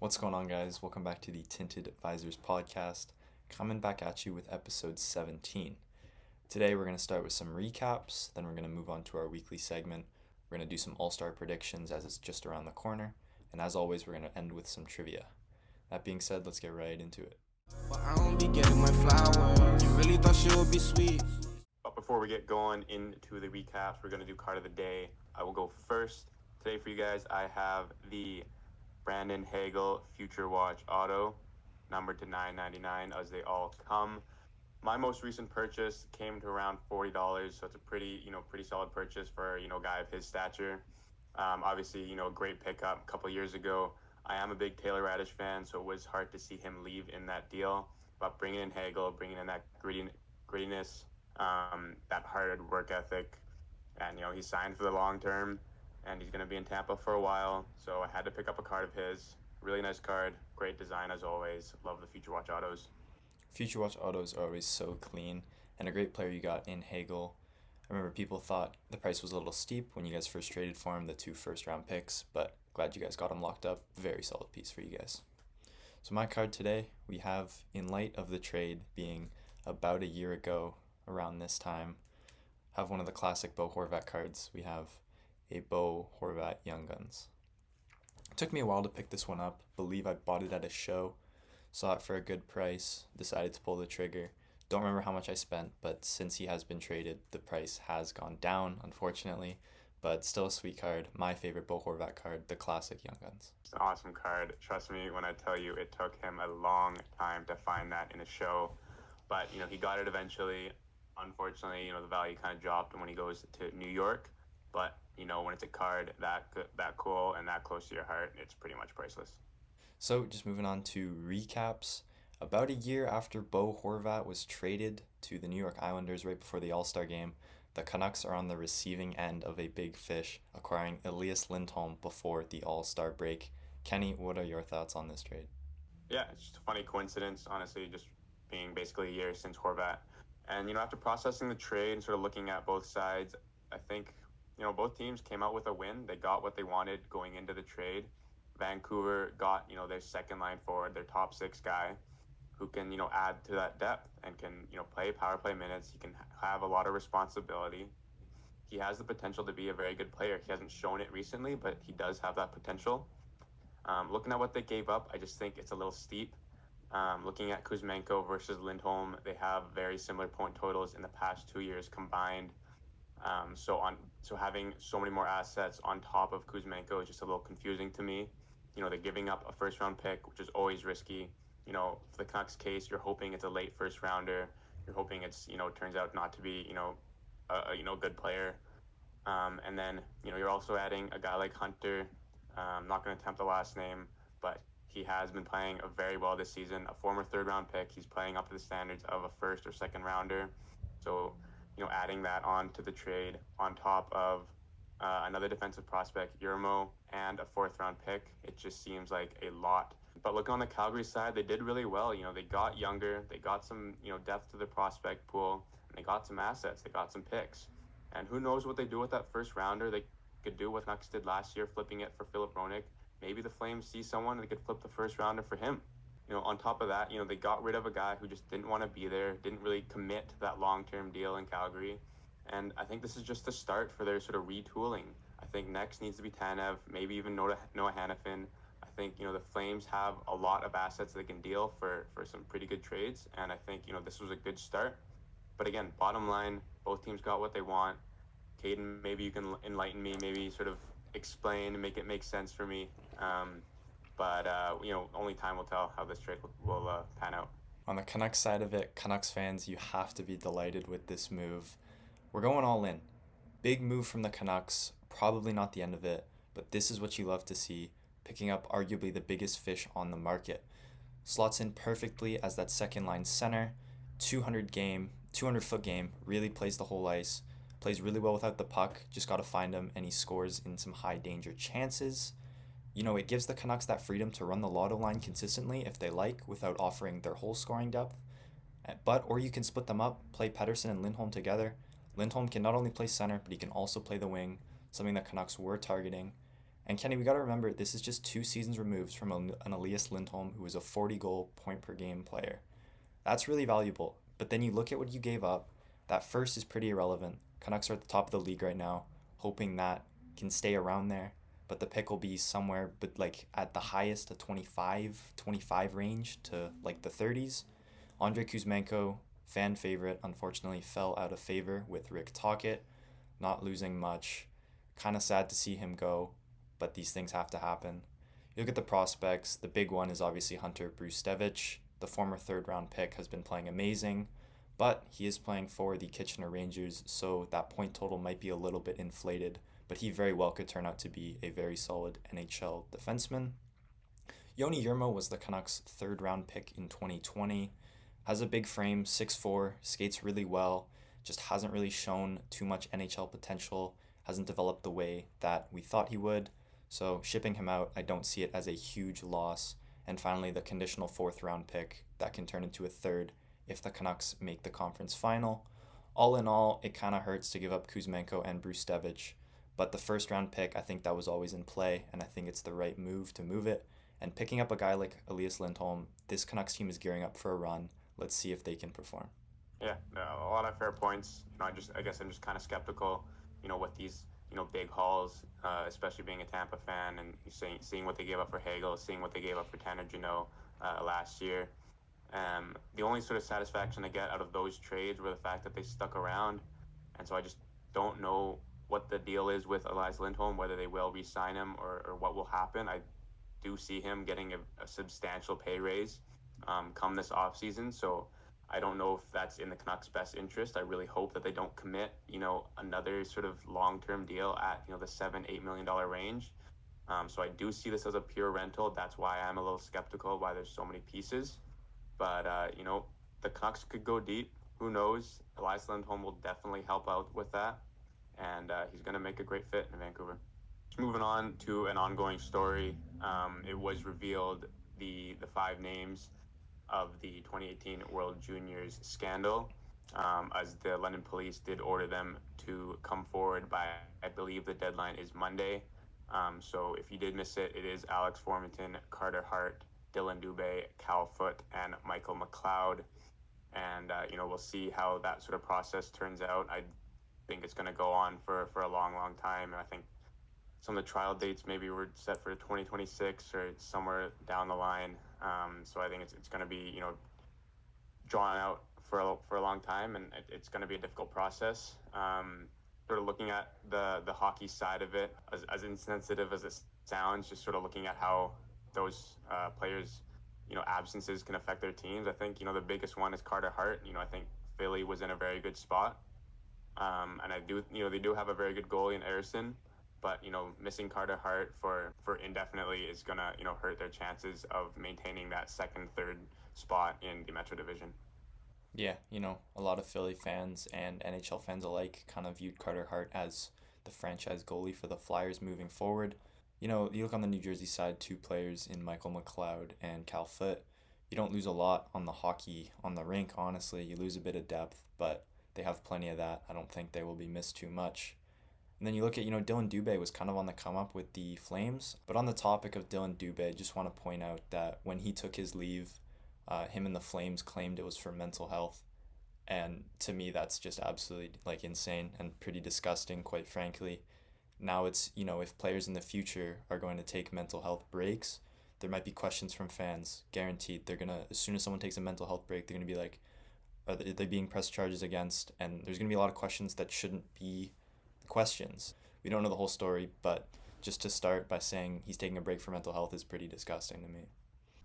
What's going on, guys? Welcome back to the Tinted Visors podcast. Coming back at you with episode 17. Today, we're going to start with some recaps, then we're going to move on to our weekly segment. We're going to do some all-star predictions as it's just around the corner. And as always, we're going to end with some trivia. That being said, let's get right into it. But I don't be getting my flowers. You really thought she would be sweet. But before we get going into the recaps, we're going to do card of the day. I will go first. Today for you guys, I have the Brandon Hagel Future Watch Auto, numbered to $9.99 as they all come. My most recent purchase came to around $40, so it's a pretty solid purchase for, a guy of his stature. Obviously, a great pickup a couple years ago. I am a big Taylor Radish fan, so it was hard to see him leave in that deal. But bringing in Hagel, bringing in that grittiness, that hard work ethic, and, he's signed for the long term. And he's going to be in Tampa for a while, so I had to pick up a card of his. Really nice card, great design as always. Love the Future Watch autos. Future Watch autos are always so clean, and a great player you got in Hagel. I remember people thought the price was a little steep when you guys first traded for him, the 2 first-round picks, but glad you guys got him locked up. Very solid piece for you guys. So my card today, we have, in light of the trade being about a year ago around this time, have one of the classic Bo Horvat cards. We have a Bo Horvat Young Guns. It took me a while to pick this one up. Believe I bought it at a show, saw it for a good price, decided to pull the trigger. Don't remember how much I spent, but since he has been traded, the price has gone down, unfortunately. But still a sweet card. My favorite Bo Horvat card, the classic Young Guns. It's an awesome card. Trust me when I tell you it took him a long time to find that in a show. But, he got it eventually. Unfortunately, the value kind of dropped when he goes to New York. But, when it's a card that cool and that close to your heart, it's pretty much priceless. So, just moving on to recaps. About a year after Bo Horvat was traded to the New York Islanders right before the All-Star game, the Canucks are on the receiving end of a big fish, acquiring Elias Lindholm before the All-Star break. Kenny, what are your thoughts on this trade? Yeah, it's just a funny coincidence, honestly, just being basically a year since Horvat. And, after processing the trade and sort of looking at both sides, I think both teams came out with a win. They got what they wanted going into the trade. Vancouver got, their second line forward, their top 6 guy who can, add to that depth and can, play power play minutes. He can have a lot of responsibility. He has the potential to be a very good player. He hasn't shown it recently, but he does have that potential. Looking at what they gave up, I just think it's a little steep. Looking at Kuzmenko versus Lindholm, they have very similar point totals in the past 2 years combined. So having so many more assets on top of Kuzmenko is just a little confusing to me. They're giving up a first-round pick, which is always risky. For the Canucks case, you're hoping it's a late first-rounder. You're hoping it's, turns out not to be, a good player. And then, you're also adding a guy like Hunter. I'm not going to attempt the last name, but he has been playing very well this season. A former third-round pick. He's playing up to the standards of a first or second-rounder. So, adding that on to the trade on top of another defensive prospect, Yermo, and a 4th-round pick, it just seems like a lot. But look on the Calgary side, they did really well. They got younger, they got some, depth to the prospect pool, and they got some assets, they got some picks. And who knows what they do with that first-rounder? They could do what Canucks did last year, flipping it for Philip Roenick. Maybe the Flames see someone and they could flip the first-rounder for him. On top of that, they got rid of a guy who just didn't want to be there, didn't really commit to that long-term deal in Calgary. And I think this is just the start for their sort of retooling. I think next needs to be Tanev, maybe even Noah Hanifin. I think, the Flames have a lot of assets they can deal for some pretty good trades. And I think, this was a good start. But again, bottom line, both teams got what they want. Caden, maybe you can enlighten me, maybe sort of explain and make it make sense for me. But only time will tell how this trade will pan out. On the Canucks side of it, Canucks fans, you have to be delighted with this move. We're going all in. Big move from the Canucks, probably not the end of it, but this is what you love to see, picking up arguably the biggest fish on the market. Slots in perfectly as that second line center, 200-foot game, really plays the whole ice, plays really well without the puck, just got to find him, and he scores in some high danger chances. It gives the Canucks that freedom to run the lotto line consistently if they like, without offering their whole scoring depth. Or you can split them up, play Pettersson and Lindholm together. Lindholm can not only play center, but he can also play the wing, something that Canucks were targeting. And Kenny, we got to remember this is just 2 seasons removed from an Elias Lindholm who was a 40 goal point per game player. That's really valuable. But then you look at what you gave up. That first is pretty irrelevant. Canucks are at the top of the league right now, hoping that can stay around there. But the pick will be somewhere, but like at the highest, a 25 range to like the 30s. Andre Kuzmenko, fan favorite, unfortunately fell out of favor with Rick Tocchet, not losing much. Kind of sad to see him go, but these things have to happen. You look at the prospects, the big one is obviously Hunter Brustevich. The former third round pick has been playing amazing, but he is playing for the Kitchener Rangers, so that point total might be a little bit inflated, but he very well could turn out to be a very solid NHL defenseman. Yoni Yermo was the Canucks' third round pick in 2020. Has a big frame, 6'4", skates really well, just hasn't really shown too much NHL potential, hasn't developed the way that we thought he would. So shipping him out, I don't see it as a huge loss. And finally, the conditional fourth round pick that can turn into a third if the Canucks make the conference final. All in all, it kind of hurts to give up Kuzmenko and Brustevich, but the first round pick, I think that was always in play, and I think it's the right move to move it. And picking up a guy like Elias Lindholm, this Canucks team is gearing up for a run. Let's see if they can perform. Yeah, no, a lot of fair points. I guess I'm just kind of skeptical, with these, big hauls, especially being a Tampa fan and seeing what they gave up for Hagel, seeing what they gave up for Tanner Jeannot last year. The only sort of satisfaction I get out of those trades were the fact that they stuck around, and so I just don't know what the deal is with Elias Lindholm, whether they will re-sign him or what will happen. I do see him getting a substantial pay raise come this offseason, so I don't know if that's in the Canucks' best interest. I really hope that they don't commit, another sort of long-term deal at, the $7-8 million range. So I do see this as a pure rental. That's why I'm a little skeptical why there's so many pieces. But, the Canucks could go deep. Who knows? Elias Lindholm will definitely help out with that. And he's going to make a great fit in Vancouver. Just moving on to an ongoing story. It was revealed the 5 names of the 2018 World Juniors scandal, as the London police did order them to come forward by, I believe the deadline is Monday. So if you did miss it, it is Alex Formenton, Carter Hart, Dylan Dubé, Cal Foote, and Michael McLeod. And, we'll see how that sort of process turns out. I think it's going to go on for a long, long time. And I think some of the trial dates maybe were set for 2026 or somewhere down the line. So I think it's going to be, drawn out for a long time, and it's going to be a difficult process. Sort of looking at the hockey side of it, as insensitive as it sounds, just sort of looking at how those players, absences can affect their teams. I think, the biggest one is Carter Hart. I think Philly was in a very good spot. And they do have a very good goalie in Ersson, but, missing Carter Hart for indefinitely is going to, hurt their chances of maintaining that second, third spot in the Metro Division. Yeah, a lot of Philly fans and NHL fans alike kind of viewed Carter Hart as the franchise goalie for the Flyers moving forward. You look on the New Jersey side, 2 players in Michael McLeod and Cal Foote. You don't lose a lot on the rink, honestly. You lose a bit of depth, but they have plenty of that. I don't think they will be missed too much. And then you look at, Dylan Dubé was kind of on the come up with the Flames. But on the topic of Dylan Dubé, I just want to point out that when he took his leave, him and the Flames claimed it was for mental health. And to me, that's just absolutely insane and pretty disgusting, quite frankly. Now it's, if players in the future are going to take mental health breaks, there might be questions from fans. Guaranteed, they're going to, as soon as someone takes a mental health break, they're going to be like, are they being pressed charges against? And there's going to be a lot of questions that shouldn't be questions. We don't know the whole story, but just to start by saying he's taking a break for mental health is pretty disgusting to me.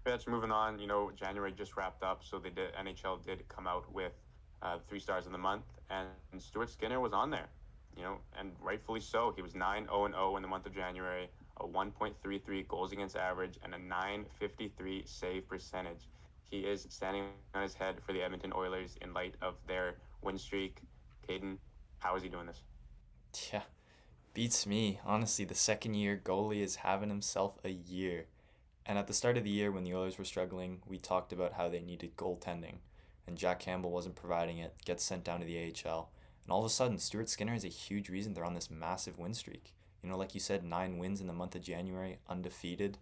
Just moving on, January just wrapped up, so NHL did come out with 3 stars of the month, and Stuart Skinner was on there, and rightfully so. He was 9-0-0 in the month of January, a 1.33 goals against average, and a 953 save percentage. He is standing on his head for the Edmonton Oilers in light of their win streak. Caden, how is he doing this? Yeah, beats me. Honestly, the second-year goalie is having himself a year. And at the start of the year, when the Oilers were struggling, we talked about how they needed goaltending. And Jack Campbell wasn't providing it, gets sent down to the AHL. And all of a sudden, Stuart Skinner is a huge reason they're on this massive win streak. Like you said, 9 wins in the month of January, undefeated.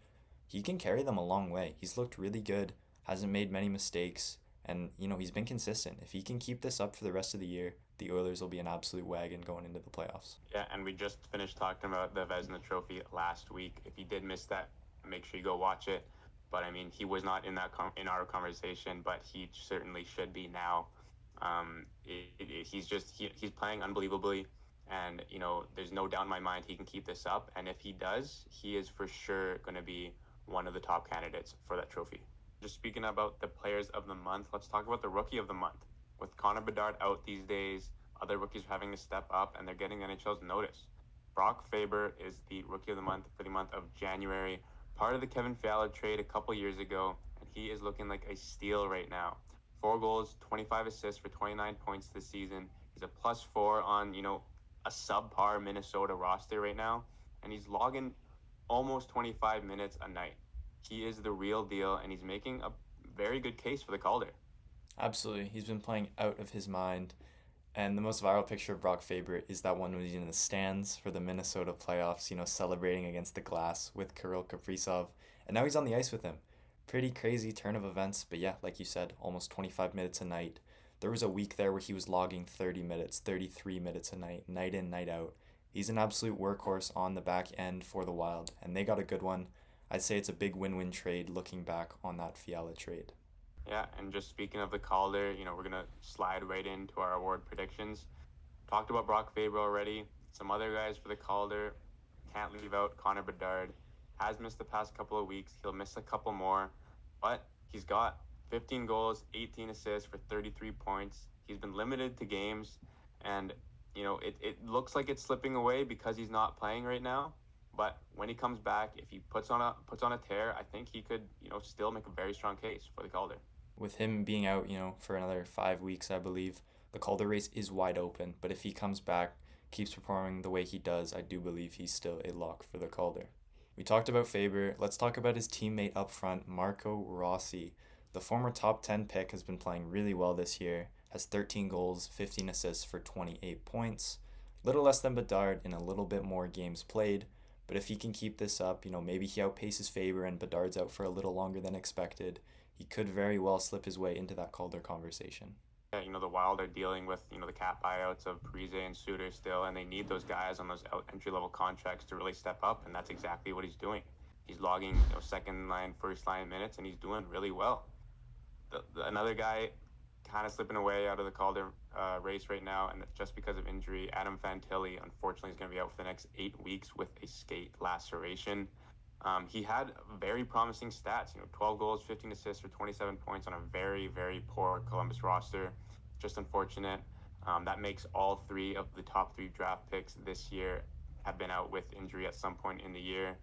He can carry them a long way. He's looked really good, hasn't made many mistakes, and he's been consistent. If he can keep this up for the rest of the year, the Oilers will be an absolute wagon going into the playoffs. Yeah, and we just finished talking about the Vezina Trophy last week. If you did miss that, make sure you go watch it. But I mean, he was not in in our conversation, but he certainly should be now. He's playing unbelievably, and there's no doubt in my mind he can keep this up. And if he does, he is for sure going to be one of the top candidates for that trophy. Just speaking about the players of the month, let's talk about the rookie of the month. With Connor Bedard out these days, other rookies are having to step up, and they're getting NHL's notice. Brock Faber is the rookie of the month for the month of January, part of the Kevin Fiala trade a couple years ago, and he is looking like a steal right now. 4 goals, 25 assists for 29 points this season. He's a +4 on, a subpar Minnesota roster right now, and he's logging almost 25 minutes a night. He is the real deal, and he's making a very good case for the Calder. Absolutely. He's been playing out of his mind. And the most viral picture of Brock Faber is that one when he's in the stands for the Minnesota playoffs, celebrating against the glass with Kirill Kaprizov. And now he's on the ice with him. Pretty crazy turn of events, but yeah, like you said, almost 25 minutes a night. There was a week there where he was logging 30 minutes, 33 minutes a night in, night out. He's an absolute workhorse on the back end for the Wild, and they got a good one. I'd say it's a big win-win trade looking back on that Fiala trade. Yeah, and just speaking of the Calder, we're going to slide right into our award predictions. Talked about Brock Faber already. Some other guys for the Calder. Can't leave out Connor Bedard. Has missed the past couple of weeks. He'll miss a couple more. But he's got 15 goals, 18 assists for 33 points. He's been limited to games. And, it looks like it's slipping away because he's not playing right now. But when he comes back, if he puts on a tear, I think he could, still make a very strong case for the Calder. With him being out, for another 5 weeks, I believe, the Calder race is wide open. But if he comes back, keeps performing the way he does, I do believe he's still a lock for the Calder. We talked about Faber. Let's talk about his teammate up front, Marco Rossi. The former top 10 pick has been playing really well this year, has 13 goals, 15 assists for 28 points. Little less than Bedard in a little bit more games played. But if he can keep this up, maybe he outpaces Faber and Bedard's out for a little longer than expected. He could very well slip his way into that Calder conversation. Yeah, the Wild are dealing with, the cap buyouts of Parise and Suter still, and they need those guys on those entry-level contracts to really step up, and that's exactly what he's doing. He's logging, second line, first line minutes, and he's doing really well. Another guy kind of slipping away out of the Calder race right now, and just because of injury, Adam Fantilli, unfortunately, is going to be out for the next 8 weeks with a skate laceration. He had very promising stats, 12 goals, 15 assists for 27 points on a very, very poor Columbus roster. Just unfortunate. That makes all 3 of the top 3 draft picks this year have been out with injury at some point in the year.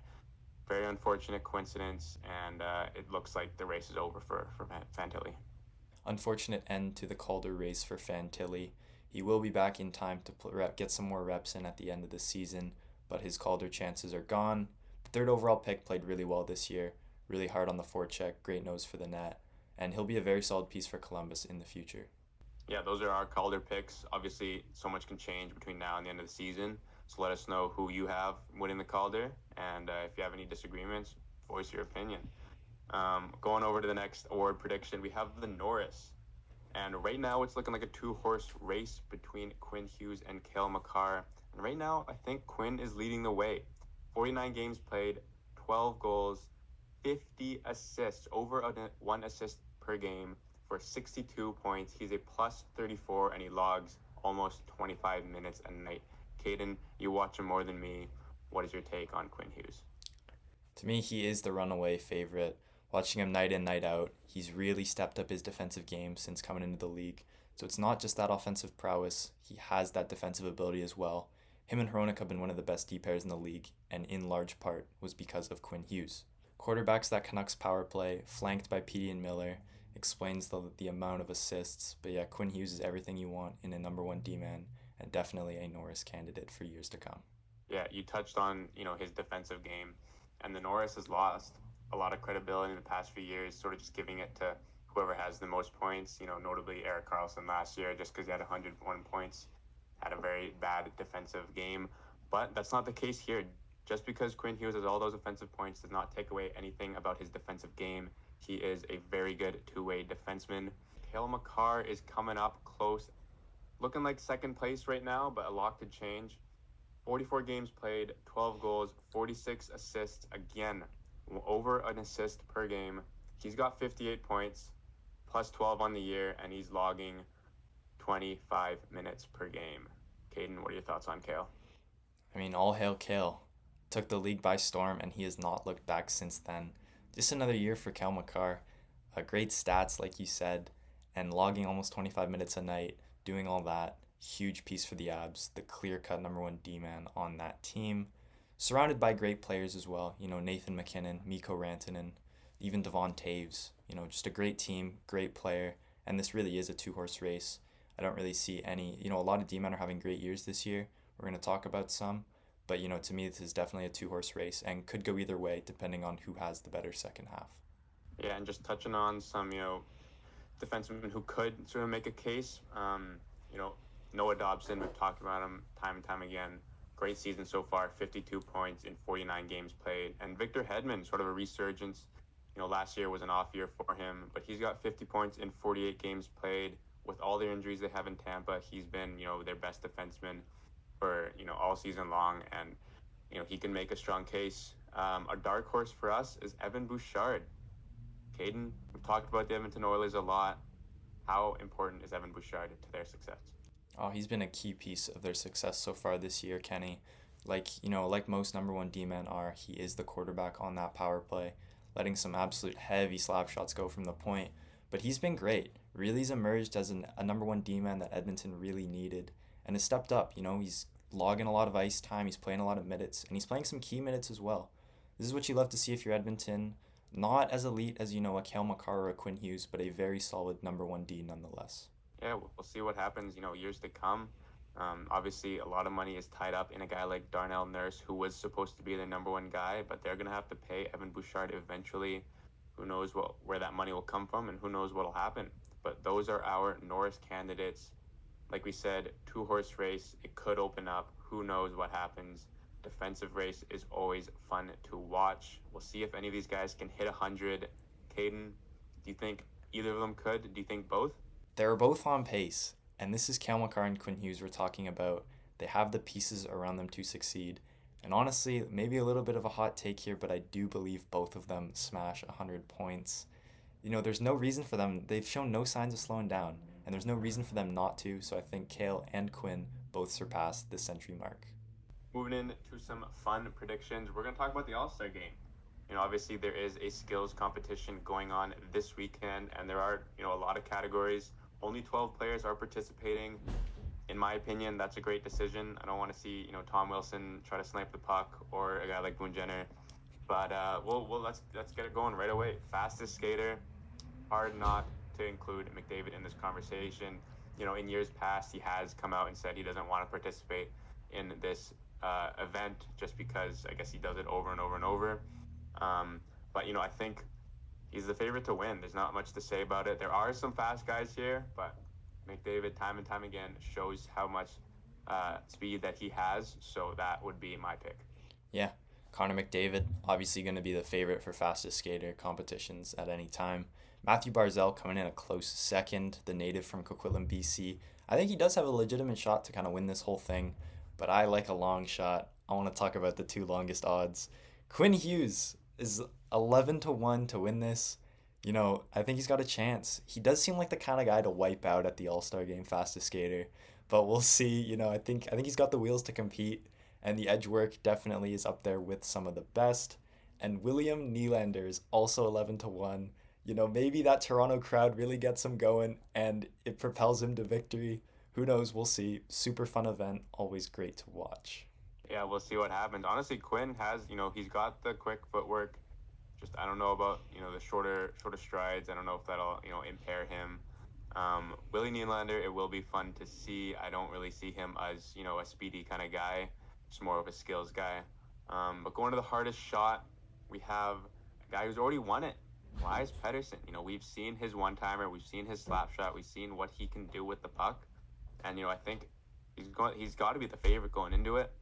Very unfortunate coincidence, and it looks like the race is over for Fantilli. Unfortunate end to the Calder race for Fantilli. He will be back in time to get some more reps in at the end of the season, but his Calder chances are gone. The 3rd overall pick played really well this year, really hard on the forecheck, great nose for the net, and he'll be a very solid piece for Columbus in the future. Yeah, those are our Calder picks. Obviously, so much can change between now and the end of the season, so let us know who you have winning the Calder, and if you have any disagreements, voice your opinion. Going over to the next award prediction, we have the Norris. And right now, it's looking like a 2-horse race between Quinn Hughes and Cale Makar. And right now, I think Quinn is leading the way. 49 games played, 12 goals, 50 assists, over 1 assist per game for 62 points. He's a +34, and he logs almost 25 minutes a night. Caden, you watch him more than me. What is your take on Quinn Hughes? To me, he is the runaway favorite. Watching him night in, night out, he's really stepped up his defensive game since coming into the league. So it's not just that offensive prowess, he has that defensive ability as well. Him and Hronek have been one of the best D pairs in the league, and in large part was because of Quinn Hughes. Quarterbacks that Canucks power play, flanked by Petey and Miller, explains the amount of assists. But yeah, Quinn Hughes is everything you want in a number 1 D-man, and definitely a Norris candidate for years to come. Yeah, you touched on, his defensive game, and the Norris has lost a lot of credibility in the past few years, sort of just giving it to whoever has the most points, notably Erik Karlsson last year, just because he had 101 points, had a very bad defensive game. But that's not the case here. Just because Quinn Hughes has all those offensive points does not take away anything about his defensive game. He is a very good two-way defenseman. Cale Makar is coming up close, looking like second place right now, but a lot could change. 44 games played, 12 goals, 46 assists, again, over an assist per game. He's got 58 points, plus 12 on the year, and he's logging 25 minutes per game. Caden, what are your thoughts on Cale? I mean, all hail Kale. Took the league by storm, and he has not looked back since then. Just another year for Cale Makar. Great stats, like you said, and logging almost 25 minutes a night, doing all that. Huge piece for the Abs, the clear-cut number one D-man on that team. Surrounded by great players as well. Nathan McKinnon, Mikko Rantanen, even Devon Taves. Just a great team, great player, and this really is a two-horse race. I don't really see any, a lot of D-men are having great years this year. We're going to talk about some. But, to me, this is definitely a two-horse race and could go either way depending on who has the better second half. Yeah, and just touching on some, defensemen who could sort of make a case. Noah Dobson, we've talked about him time and time again. Great season so far, 52 points in 49 games played. And Victor Hedman, sort of a resurgence. Last year was an off year for him, but he's got 50 points in 48 games played. With all the injuries they have in Tampa, he's been, their best defenseman for, all season long. And, he can make a strong case. A dark horse for us is Evan Bouchard. Caden, we've talked about the Edmonton Oilers a lot. How important is Evan Bouchard to their success? Oh, he's been a key piece of their success so far this year, Kenny. Like most number one D-men are, he is the quarterback on that power play, letting some absolute heavy slap shots go from the point. But he's been great. Really has emerged as a number one D-man that Edmonton really needed and has stepped up. He's logging a lot of ice time, he's playing a lot of minutes, and he's playing some key minutes as well. This is what you love to see if you're Edmonton. Not as elite as, a Cale Makar or a Quinn Hughes, but a very solid number one D nonetheless. Yeah, we'll see what happens, years to come. Obviously, a lot of money is tied up in a guy like Darnell Nurse, who was supposed to be the number one guy, but they're going to have to pay Evan Bouchard eventually. Who knows where that money will come from, and who knows what will happen. But those are our Norris candidates. Like we said, two-horse race. It could open up. Who knows what happens. Defensive race is always fun to watch. We'll see if any of these guys can hit 100. Caden, do you think either of them could? Do you think both? They're both on pace, and this is Cale Makar and Quinn Hughes we're talking about. They have the pieces around them to succeed. And honestly, maybe a little bit of a hot take here, but I do believe both of them smash 100 points. There's no reason for them. They've shown no signs of slowing down, and there's no reason for them not to, so I think Cale and Quinn both surpass the century mark. Moving into some fun predictions, we're going to talk about the All-Star game. Obviously there is a skills competition going on this weekend, and there are, a lot of categories. Only 12 players are participating. In my opinion, that's a great decision. I don't want to see, Tom Wilson try to snipe the puck or a guy like Boone Jenner. But let's get it going right away. Fastest skater, hard not to include McDavid in this conversation. In years past, he has come out and said he doesn't want to participate in this event just because I guess he does it over and over and over. But I think he's the favorite to win. There's not much to say about it. There are some fast guys here, but McDavid time and time again shows how much speed that he has, so that would be my pick. Yeah, Connor McDavid, obviously going to be the favorite for fastest skater competitions at any time. Matthew Barzal coming in a close second, the native from Coquitlam, BC. I think he does have a legitimate shot to kind of win this whole thing, but I like a long shot. I want to talk about the two longest odds. Quinn Hughes is 11-1 to win this. I think he's got a chance. He does seem like the kind of guy to wipe out at the All-Star game, fastest skater. But we'll see. I think he's got the wheels to compete, and the edge work definitely is up there with some of the best. And William Nylander is also 11-1. Maybe that Toronto crowd really gets him going, and it propels him to victory. Who knows? We'll see. Super fun event. Always great to watch. Yeah, we'll see what happens. Honestly, Quinn has, he's got the quick footwork. Just I don't know about the shorter strides. I don't know if that'll impair him. Willie Nylander, it will be fun to see. I don't really see him as a speedy kind of guy, just more of a skills guy. But going to the hardest shot, we have a guy who's already won it, Elias Pettersson. We've seen his one-timer, we've seen his slap shot, we've seen what he can do with the puck, and I think he's got to be the favorite going into it.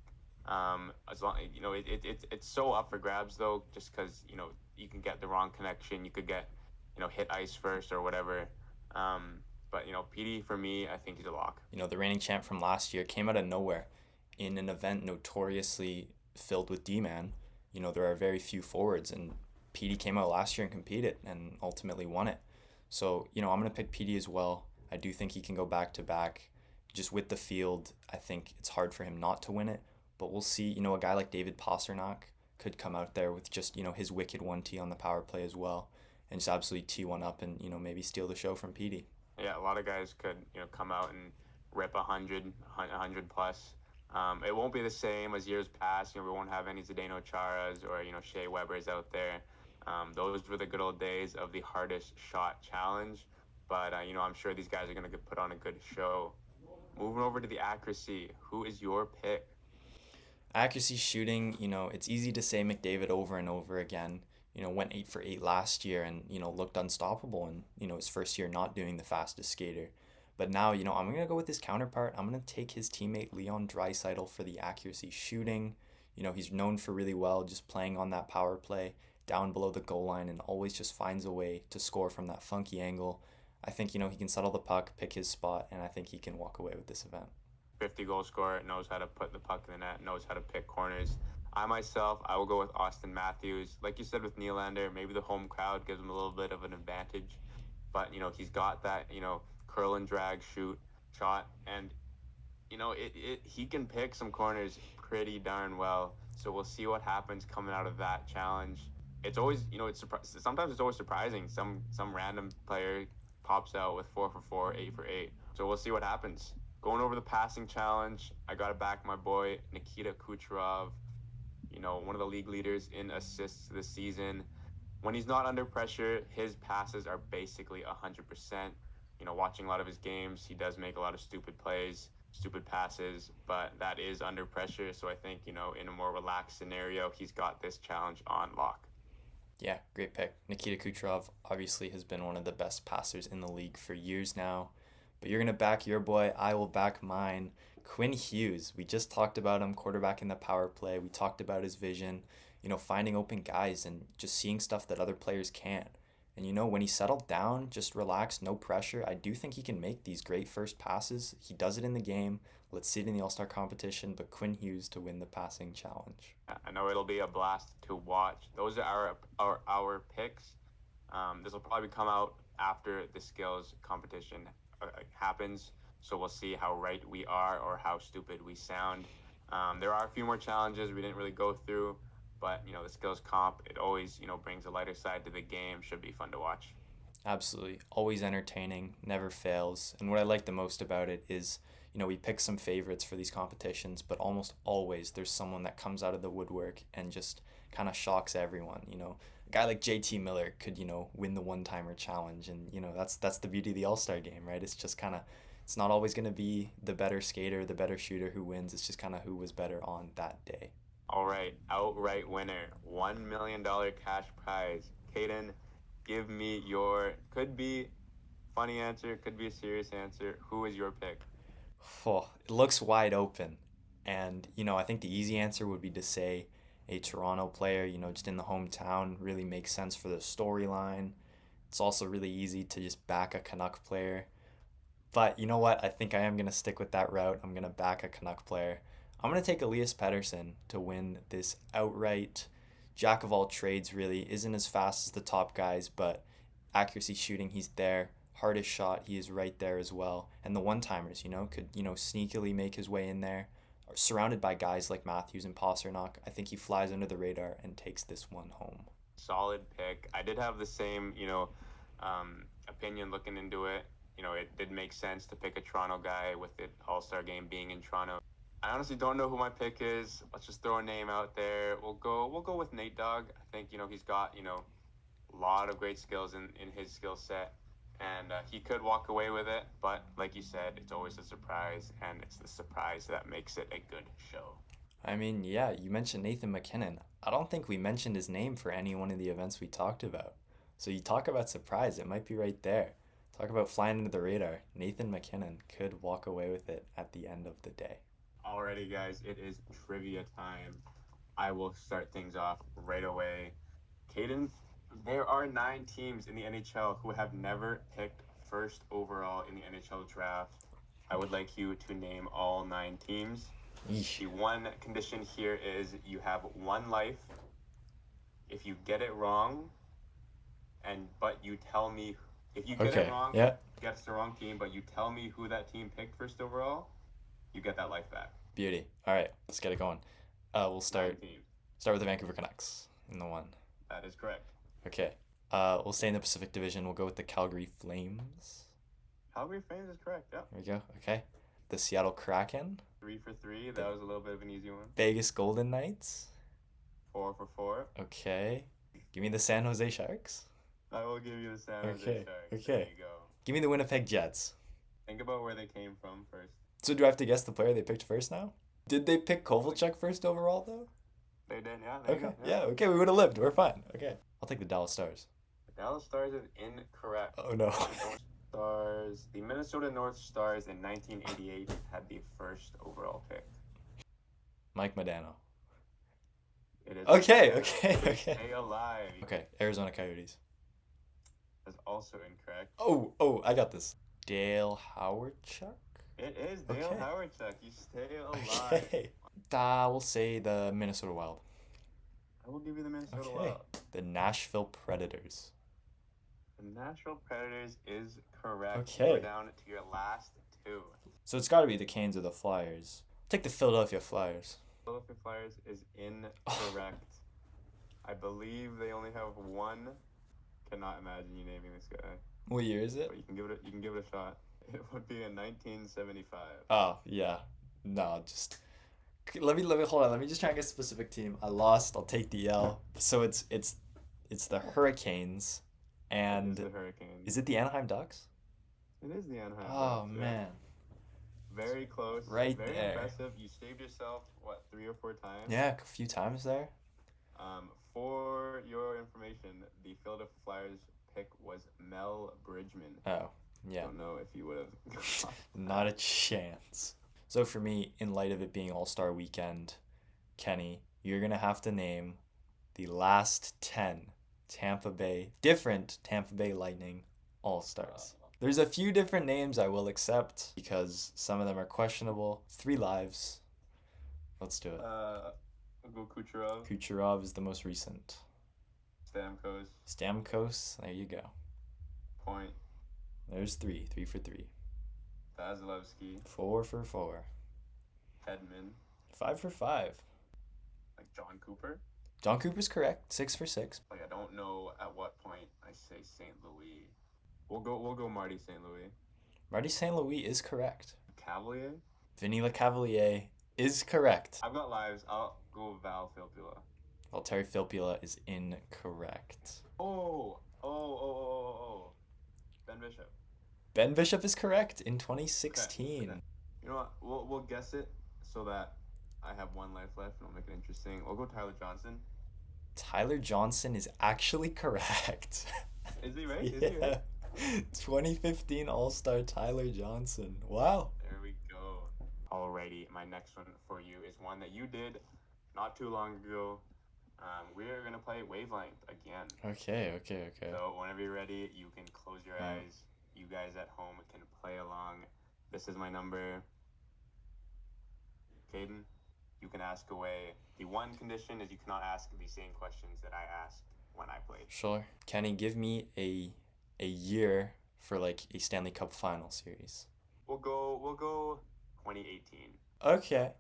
As long it's so up for grabs though, just because you can get the wrong connection, you could get hit ice first or whatever. Um, but PD for me, I think he's a lock. The reigning champ from last year came out of nowhere in an event notoriously filled with D-man. There are very few forwards, and PD came out last year and competed and ultimately won it. So, I'm going to pick PD as well. I do think he can go back to back. Just with the field, I think it's hard for him not to win it. But we'll see. A guy like David Pasternak could come out there with just, his wicked 1T on the power play as well and just absolutely tee one up and, maybe steal the show from PD. Yeah, a lot of guys could come out and rip 100 plus. It won't be the same as years past. We won't have any Zdeno Charas or Shea Weber's out there. Those were the good old days of the hardest shot challenge. But I'm sure these guys are going to put on a good show. Moving over to the accuracy, who is your pick? Accuracy shooting, it's easy to say McDavid over and over again. Went 8 for 8 last year and, looked unstoppable and, his first year not doing the fastest skater. But now, I'm going to go with his counterpart. I'm going to take his teammate Leon Draisaitl for the accuracy shooting. He's known for really well just playing on that power play down below the goal line and always just finds a way to score from that funky angle. I think, he can settle the puck, pick his spot, and I think he can walk away with this event. 50-goal scorer, knows how to put the puck in the net, knows how to pick corners. I will go with Austin Matthews. Like you said with Nylander, maybe the home crowd gives him a little bit of an advantage. But, he's got that, curl and drag shoot shot. And, he can pick some corners pretty darn well. So we'll see what happens coming out of that challenge. It's always, sometimes it's always surprising. Some random player pops out with 4 for 4, 8 for 8. So we'll see what happens. Going over the passing challenge, I got to back my boy Nikita Kucherov, one of the league leaders in assists this season. When he's not under pressure, his passes are basically 100%. Watching a lot of his games, he does make a lot of stupid plays, stupid passes, but that is under pressure. So I think, in a more relaxed scenario, he's got this challenge on lock. Yeah, great pick. Nikita Kucherov obviously has been one of the best passers in the league for years now. But you're going to back your boy. I will back mine. Quinn Hughes. We just talked about him, quarterback in the power play. We talked about his vision, finding open guys and just seeing stuff that other players can't. And, when he settled down, just relaxed, no pressure, I do think he can make these great first passes. He does it in the game. Let's see it in the All-Star competition, but Quinn Hughes to win the passing challenge. I know it'll be a blast to watch. Those are our picks. This will probably come out after the skills competition happens, so we'll see how right we are or how stupid we sound. There are a few more challenges we didn't really go through, but the skills comp, it always brings a lighter side to the game. Should be fun to watch. Absolutely, always entertaining, never fails. And what I like the most about it is we pick some favorites for these competitions, but almost always there's someone that comes out of the woodwork and just kind of shocks everyone. A guy like JT Miller could, win the one-timer challenge, and that's the beauty of the All-Star game, right? It's just kind of, it's not always going to be the better skater, the better shooter who wins. It's just kind of who was better on that day. All right, outright winner, $1 million cash prize. Caden, give me your, could be funny answer, could be a serious answer. Who is your pick? Oh, it looks wide open. And, I think the easy answer would be to say a Toronto player, just in the hometown, really makes sense for the storyline. It's also really easy to just back a Canuck player. But you know what? I think I am going to stick with that route. I'm going to back a Canuck player. I'm going to take Elias Pettersson to win this outright. Jack of all trades, really. Isn't as fast as the top guys, but accuracy shooting, he's there. Hardest shot, he is right there as well. And the one-timers, could, sneakily make his way in there. Surrounded by guys like Matthews and Pasternak, I think he flies under the radar and takes this one home. Solid pick. I did have the same, opinion looking into it. It did make sense to pick a Toronto guy with the All-Star game being in Toronto. I honestly don't know who my pick is. Let's just throw a name out there. We'll go with Nate Dogg. I think, he's got, a lot of great skills in his skill set. And he could walk away with it, but like you said, it's always a surprise, and it's the surprise that makes it a good show. I mean, yeah, you mentioned Nathan MacKinnon. I don't think we mentioned his name for any one of the events we talked about. So you talk about surprise, it might be right there. Talk about flying under the radar. Nathan MacKinnon could walk away with it at the end of the day. Alrighty, guys, it is trivia time. I will start things off right away. Caden, there are 9 teams in the NHL who have never picked first overall in the NHL draft. I would like you to name all 9 teams. Yeesh. The one condition here is you have 1 life. If you get it wrong, but you tell me if you get Okay, it wrong, yeah. gets the wrong team, but you tell me who that team picked first overall, you get that life back. Beauty. All right, let's get it going. We'll start 9 teams. with the Vancouver Canucks in the 1. That is correct. Okay. We'll stay in the Pacific Division. We'll go with the Calgary Flames. Calgary Flames is correct. Yeah. There we go. Okay. The Seattle Kraken. 3 for 3. That was a little bit of an easy one. Vegas Golden Knights. 4 for 4. Okay. Give me the San Jose Sharks. I will give you the San Jose Okay, Sharks. okay. There you go. Give me the Winnipeg Jets. Think about where they came from first. So do I have to guess the player they picked first now? Did they pick Kovalchuk first overall though? They did, yeah. There you Okay. go, Yeah. Okay. We would have lived. We're fine. Okay. I'll take the Dallas Stars. The Dallas Stars is incorrect. Oh no. The Minnesota North Stars in 1988 had the first overall pick. Mike Modano. It is Okay. incorrect. Okay. Okay. Stay alive. Okay. Arizona Coyotes. That's also incorrect. Oh, I got this. Dale Howardchuk? It is Dale Okay. Howardchuk. You stay alive. Okay. We'll say the Minnesota Wild. I will give you the Minnesota Okay. Wild. The Nashville Predators. The Nashville Predators is correct. Okay. We're down to your last 2. So it's got to be the Canes or the Flyers. Take the Philadelphia Flyers. Philadelphia Flyers is incorrect. I believe they only have 1. Cannot imagine you naming this guy. What year is it? But you can give it a shot. It would be in 1975. Oh, yeah. No, just let me hold on. Let me just try and get a specific team. I lost. I'll take the L. So it's the Hurricanes, and It is the Hurricanes. is it the Anaheim Ducks? It is the Anaheim Oh Ducks, yeah. man. Very close. Right Very there. impressive. You saved yourself, 3 or 4 times? Yeah, a few times there. For your information, the Philadelphia Flyers pick was Mel Bridgman. Oh, yeah. Don't know if you would have. Not a chance. So for me, in light of it being All-Star Weekend, Kenny, you're gonna have to name the last 10 different Tampa Bay Lightning All-Stars. There's a few different names I will accept because some of them are questionable. 3 lives. Let's do it. I'll go Kucherov, Kucherov is the most recent. Stamkos, Stamkos, there you go. Point, There's 3. 3 for 3. Vasilevsky, 4 for 4. Hedman, 5 for 5. like John Cooper. John Cooper's correct. 6 for 6. Like I don't know at what point I say St. Louis. We'll go Marty St. Louis. Marty St. Louis is correct. Cavalier. Vinny LeCavalier is correct. I've got lives. I'll go Val Filppula. Valtteri Filppula is incorrect. Oh. Ben Bishop. Ben Bishop is correct in 2016. Okay. You know what? We'll guess it so that I have 1 life left and I'll make it interesting. We'll go Tyler Johnson. Tyler Johnson is actually correct. Is he right? Is he Yeah. right? 2015 All-Star Tyler Johnson. Wow. There we go. Alrighty, my next one for you is one that you did not too long ago. We're gonna play Wavelength again. Okay. So whenever you're ready, you can close your eyes. You guys at home can play along. This is my number. Caden, you can ask away. The one condition is you cannot ask the same questions that I asked when I played. Sure. Kenny, give me a year for like a Stanley Cup final series. We'll go 2018. Okay.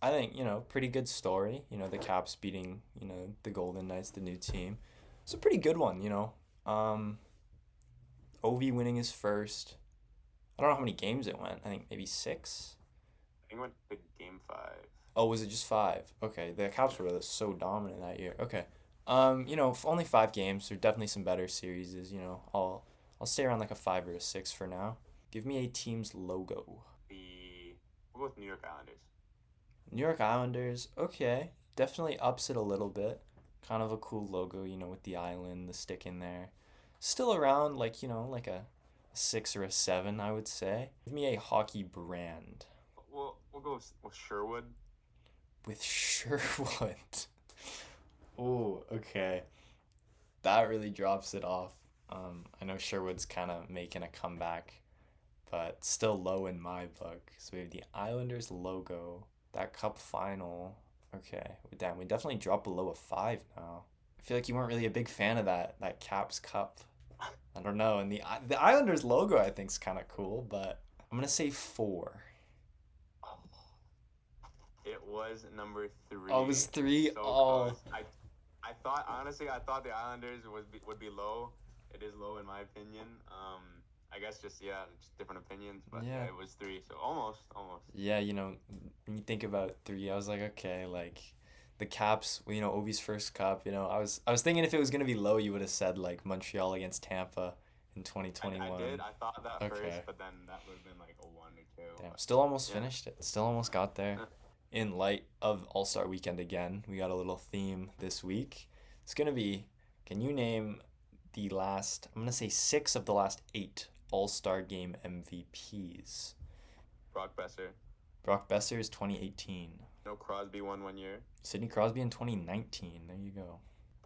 I think, pretty good story. The Caps beating, the Golden Knights, the new team. It's a pretty good one, Ovi winning his first. I don't know how many games it went. I think maybe 6. I think it went to game 5. Oh, was it just 5? Okay, the Caps were so dominant that year. Okay. Only 5 games. There are definitely some better series. I'll stay around like a 5 or a 6 for now. Give me a team's logo. We'll go with New York Islanders. New York Islanders, okay. Definitely ups it a little bit. Kind of a cool logo, with the island, the stick in there. Still around like a 6 or a 7, I would say. Give me a hockey brand. We'll We'll go with Sherwood. With Sherwood. Oh, okay. That really drops it off. I know Sherwood's kind of making a comeback, but still low in my book. So we have the Islanders logo, that cup final. Okay, damn, we definitely dropped below a 5 now. I feel like you weren't really a big fan of that Caps Cup. I don't know, and the Islanders logo I think's kind of cool, but I'm gonna say 4. It was number 3. Oh, it was 3. So Oh, close. I thought honestly, I thought the Islanders would be low. It is low in my opinion. I guess just different opinions, but Yeah. it was 3. So almost. yeah, when you think about 3, I was like, okay, like the Caps, Ovi's first cup, I was thinking if it was gonna be low, you would have said like Montreal against Tampa in I 2021. did. I thought that Okay. first, but then that would have been like a 1 or 2. Damn, still almost Yeah. finished it. Still almost got there. Yeah. In light of All-Star Weekend again, we got a little theme this week. It's gonna be, can you name the last, I'm gonna say 6 of the last 8 All-Star Game MVPs? Brock Besser. Brock Besser is 2018. No, Crosby won 1 year. Sidney Crosby in 2019. There you go.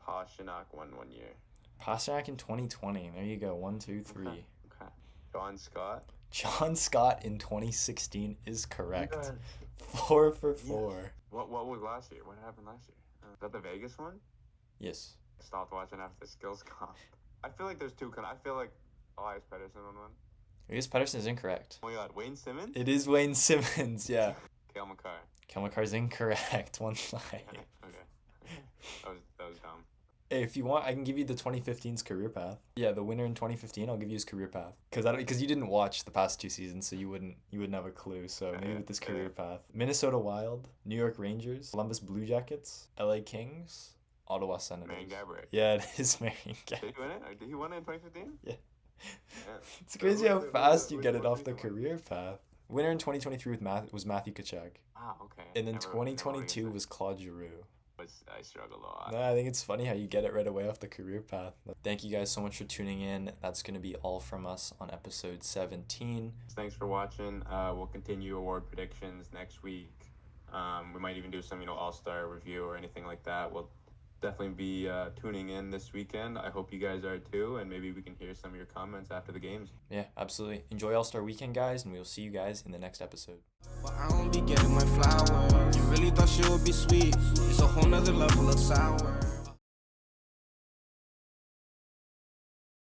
Pasternak won 1 year. Pasternak in 2020. There you go. 1, 2, 3. Okay. John Scott. John Scott in 2016 is correct. Yes. 4 for 4. What was last year? What happened last year? Is that the Vegas one? Yes. I stopped watching after the skills comp. I feel like there's 2. I feel like Elias Pettersson won one. Elias Pettersson is incorrect. Oh my God, Wayne Simmons. It is Wayne Simmons. Yeah. Cale Makar. Kel McCarr's incorrect. 1 line. Okay. That was dumb. Hey, if you want, I can give you the 2015's career path. Yeah, the winner in 2015, I'll give you his career path. Because you didn't watch the past 2 seasons, so you wouldn't have a clue. So maybe with this career path: Minnesota Wild, New York Rangers, Columbus Blue Jackets, LA Kings, Ottawa Senators. Marian Gaborik. Yeah, it is Marian Did Gaborik. he win it? Or did he win it in 2015? Yeah. Yeah. It's crazy how fast you Who- get it who- off who- the who- career path. Winner in 2023 was Matthew Tkachuk, Ah, okay. and then Never 2022 really was Claude Giroux. I struggled a lot. No, I think it's funny how you get it right away off the career path. Thank you guys so much for tuning in. That's going to be all from us on episode 17. Thanks for watching. We'll continue award predictions next week. We might even do some, all-star review or anything like that. We'll definitely be tuning in this weekend. I hope you guys are too, and maybe we can hear some of your comments after the games. Yeah, absolutely. Enjoy All-Star Weekend, guys, and we'll see you guys in the next episode. But I don't be getting my flowers. You really thought she would be sweet. It's a whole nother level of sour.